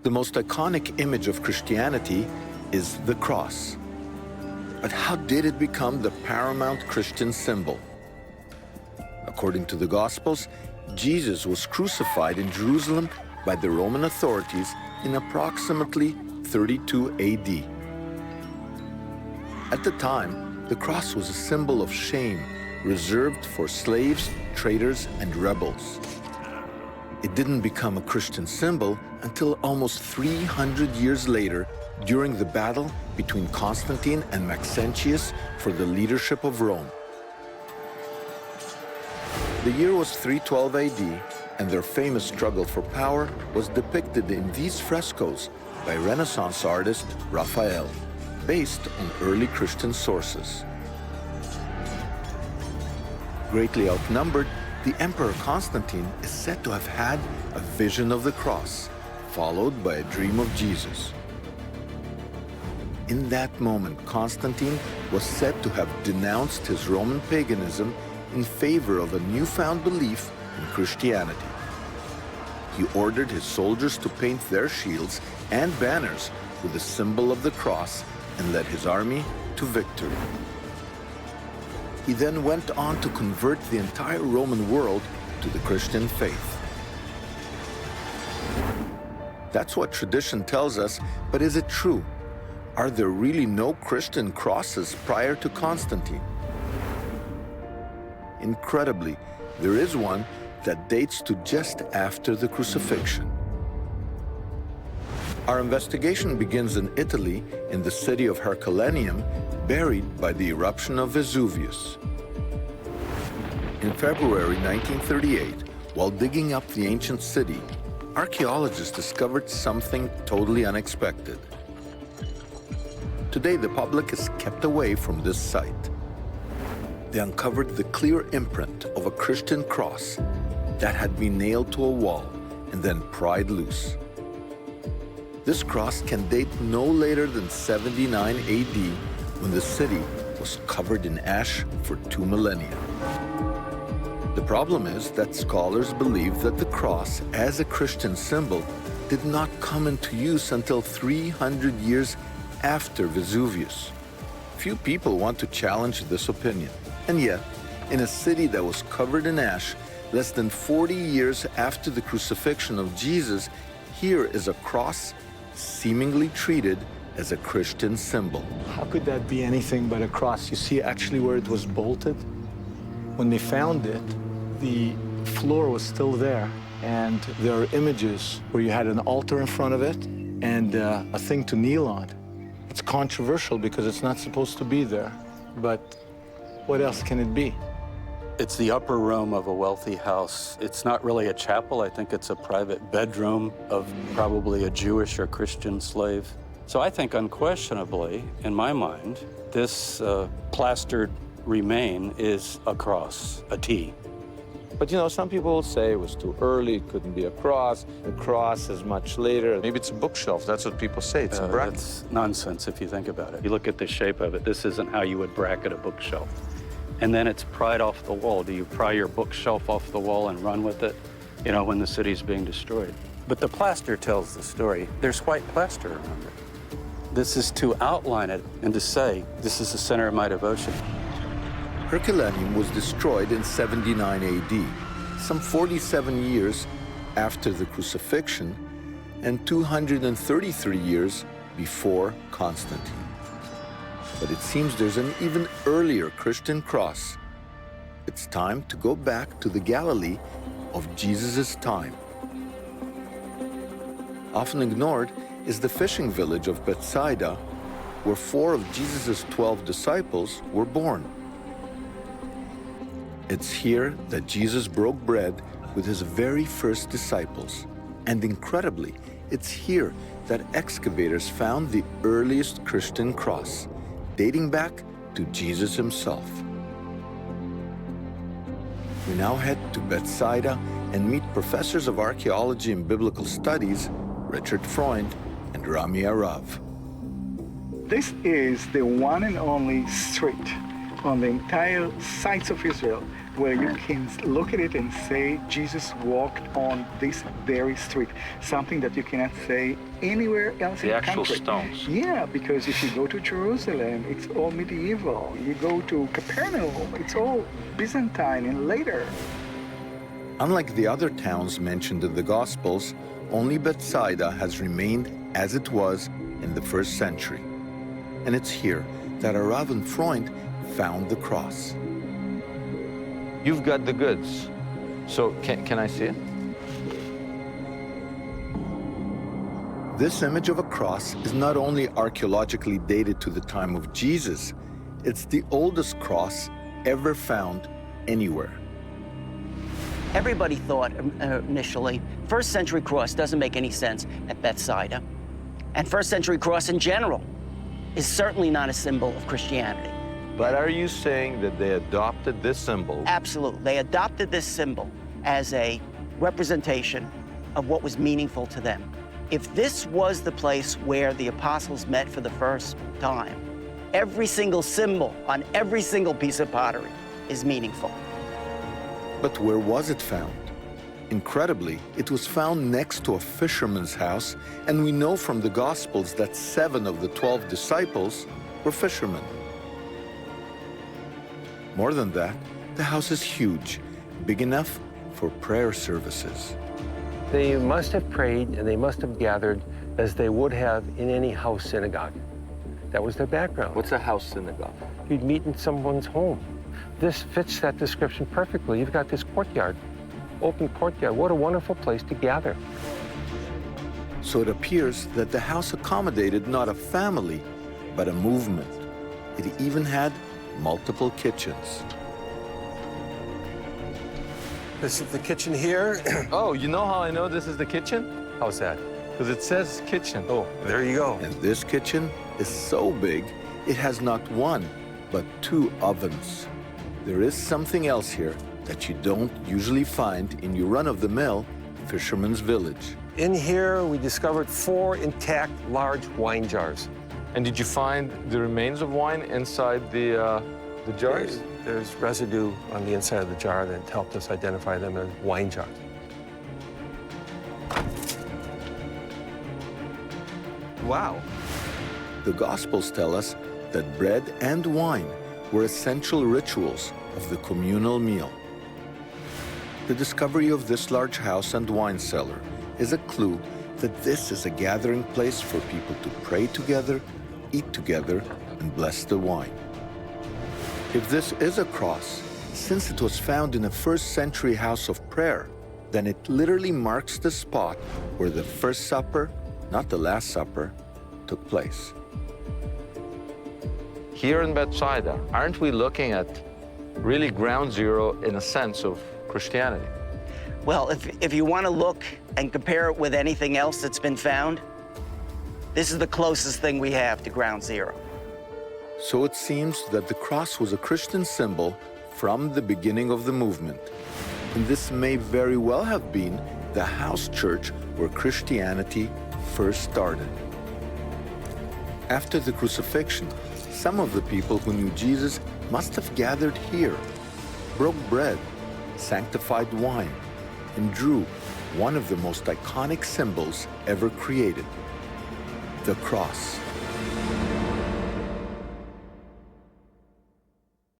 The most iconic image of Christianity is the cross. But how did it become the paramount Christian symbol? According to the Gospels, Jesus was crucified in Jerusalem by the Roman authorities in approximately 32 AD. At the time, the cross was a symbol of shame reserved for slaves, traitors, and rebels. It didn't become a Christian symbol until almost 300 years later, during the battle between Constantine and Maxentius for the leadership of Rome. The year was 312 AD, and their famous struggle for power was depicted in these frescoes by Renaissance artist Raphael, based on early Christian sources. Greatly outnumbered, the Emperor Constantine is said to have had a vision of the cross, followed by a dream of Jesus. In that moment, Constantine was said to have denounced his Roman paganism in favor of a newfound belief in Christianity. He ordered his soldiers to paint their shields and banners with the symbol of the cross and led his army to victory. He then went on to convert the entire Roman world to the Christian faith. That's what tradition tells us, but is it true? Are there really no Christian crosses prior to Constantine? Incredibly, there is one that dates to just after the crucifixion. Our investigation begins in Italy, in the city of Herculaneum, buried by the eruption of Vesuvius. In February 1938, while digging up the ancient city, archaeologists discovered something totally unexpected. Today, the public is kept away from this site. They uncovered the clear imprint of a Christian cross that had been nailed to a wall and then pried loose. This cross can date no later than 79 AD, when the city was covered in ash for 2 millennia. The problem is that scholars believe that the cross, as a Christian symbol, did not come into use until 300 years after Vesuvius. Few people want to challenge this opinion. And yet, in a city that was covered in ash, less than 40 years after the crucifixion of Jesus, here is a cross seemingly treated as a Christian symbol. How could that be anything but a cross? You see actually where it was bolted? When they found it, the floor was still there, and there are images where you had an altar in front of it and a thing to kneel on. It's controversial because it's not supposed to be there, but what else can it be? It's the upper room of a wealthy house. It's not really a chapel. I think it's a private bedroom of probably a Jewish or Christian slave. So I think unquestionably, in my mind, this plastered remain is a cross, a T. But you know, some people will say it was too early, it couldn't be a cross. The cross is much later. Maybe it's a bookshelf. That's what people say. It's a bracket. That's nonsense if you think about it. You look at the shape of it, this isn't how you would bracket a bookshelf. And then it's pried off the wall. Do you pry your bookshelf off the wall and run with it, you know, when the city's being destroyed? But the plaster tells the story. There's white plaster around it. This is to outline it and to say, this is the center of my devotion. Herculaneum was destroyed in 79 AD, some 47 years after the crucifixion and 233 years before Constantine. But it seems there's an even earlier Christian cross. It's time to go back to the Galilee of Jesus' time. Often ignored is the fishing village of Bethsaida, where 4 of Jesus' 12 disciples were born. It's here that Jesus broke bread with his very first disciples. And incredibly, it's here that excavators found the earliest Christian cross, dating back to Jesus himself. We now head to Bethsaida and meet professors of archaeology and biblical studies, Richard Freund and Rami Arav. This is the one and only street on the entire sites of Israel where you can look at it and say Jesus walked on this very street, something that you cannot say anywhere else in the actual country. stones. Yeah, because if you go to Jerusalem, it's all medieval. You go to Capernaum, it's all Byzantine and later. Unlike the other towns mentioned in the Gospels, only Bethsaida has remained as it was in the first century. And it's here that a Rav and Freund found the cross. You've got the goods. So can I see it? This image of a cross is not only archaeologically dated to the time of Jesus, it's the oldest cross ever found anywhere. Everybody thought initially, first century cross doesn't make any sense at Bethsaida. And first century cross in general is certainly not a symbol of Christianity. But are you saying that they adopted this symbol? Absolutely. They adopted this symbol as a representation of what was meaningful to them. If this was the place where the apostles met for the first time, every single symbol on every single piece of pottery is meaningful. But where was it found? Incredibly, it was found next to a fisherman's house, and we know from the Gospels that 7 of the 12 disciples were fishermen. More than that, the house is huge, big enough for prayer services. They must have prayed and they must have gathered as they would have in any house synagogue. That was their background. What's a house synagogue? You'd meet in someone's home. This fits that description perfectly. You've got this courtyard, open courtyard. What a wonderful place to gather. So it appears that the house accommodated not a family, but a movement. It even had multiple kitchens. This is the kitchen here. Oh, you know how I know this is the kitchen? How's that? Because it says kitchen. Oh, there you go. And this kitchen is so big, it has not 1, but 2 ovens. There is something else here that you don't usually find in your run-of-the-mill fisherman's village. In here, we discovered 4 intact large wine jars. And did you find the remains of wine inside the jars? There's residue on the inside of the jar that helped us identify them as wine jars. Wow. The Gospels tell us that bread and wine were essential rituals of the communal meal. The discovery of this large house and wine cellar is a clue that this is a gathering place for people to pray together, eat together, and bless the wine. If this is a cross, since it was found in a first century house of prayer, then it literally marks the spot where the First Supper, not the Last Supper, took place. Here in Bethsaida, aren't we looking at really ground zero in a sense of Christianity? Well, if you want to look and compare it with anything else that's been found, this is the closest thing we have to ground zero. So it seems that the cross was a Christian symbol from the beginning of the movement. And this may very well have been the house church where Christianity first started. After the crucifixion, some of the people who knew Jesus must have gathered here, broke bread, sanctified wine, and drew one of the most iconic symbols ever created, the cross.